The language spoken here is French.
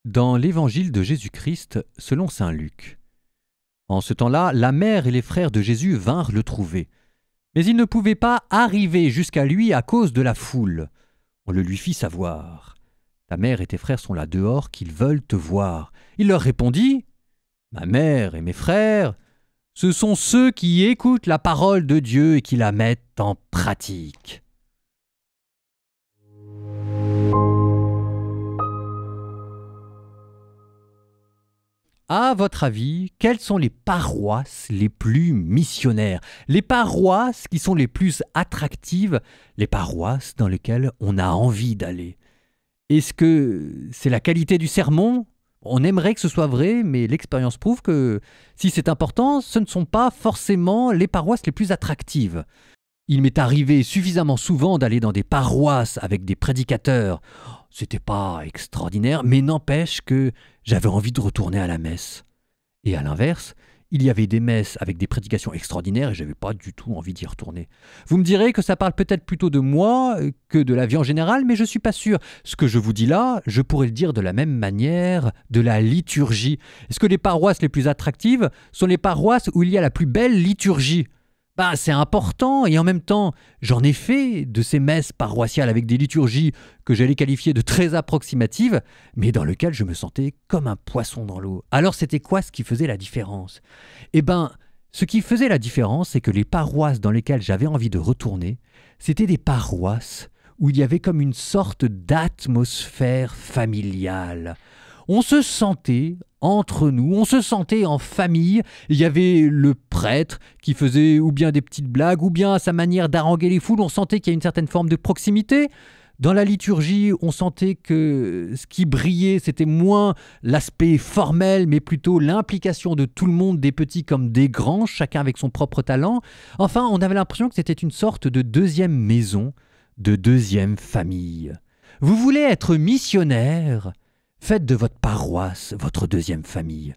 Dans l'Évangile de Jésus-Christ, selon saint Luc. En ce temps-là, la mère et les frères de Jésus vinrent le trouver. Mais ils ne pouvaient pas arriver jusqu'à lui à cause de la foule. On le lui fit savoir. Ta mère et tes frères sont là dehors, qu'ils veulent te voir. Il leur répondit, ma mère et mes frères, ce sont ceux qui écoutent la parole de Dieu et qui la mettent en pratique. À votre avis, quelles sont les paroisses les plus missionnaires? Les paroisses qui sont les plus attractives, les paroisses dans lesquelles on a envie d'aller. Est-ce que c'est la qualité du sermon? On aimerait que ce soit vrai, mais l'expérience prouve que si c'est important, ce ne sont pas forcément les paroisses les plus attractives. Il m'est arrivé suffisamment souvent d'aller dans des paroisses avec des prédicateurs. C'était pas extraordinaire, mais n'empêche que j'avais envie de retourner à la messe. Et à l'inverse, il y avait des messes avec des prédications extraordinaires et j'avais pas du tout envie d'y retourner. Vous me direz que ça parle peut-être plutôt de moi que de la vie en général, mais je suis pas sûr. Ce que je vous dis là, je pourrais le dire de la même manière de la liturgie. Est-ce que les paroisses les plus attractives sont les paroisses où il y a la plus belle liturgie? C'est important et en même temps, j'en ai fait de ces messes paroissiales avec des liturgies que j'allais qualifier de très approximatives, mais dans lesquelles je me sentais comme un poisson dans l'eau. Alors c'était quoi ce qui faisait la différence? Ce qui faisait la différence, c'est que les paroisses dans lesquelles j'avais envie de retourner, c'était des paroisses où il y avait comme une sorte d'atmosphère familiale. On se sentait entre nous, on se sentait en famille. Il y avait le prêtre qui faisait ou bien des petites blagues, ou bien à sa manière d'haranguer les foules, on sentait qu'il y a une certaine forme de proximité. Dans la liturgie, on sentait que ce qui brillait, c'était moins l'aspect formel, mais plutôt l'implication de tout le monde, des petits comme des grands, chacun avec son propre talent. Enfin, on avait l'impression que c'était une sorte de deuxième maison, de deuxième famille. Vous voulez être missionnaire? Faites de votre paroisse votre deuxième famille.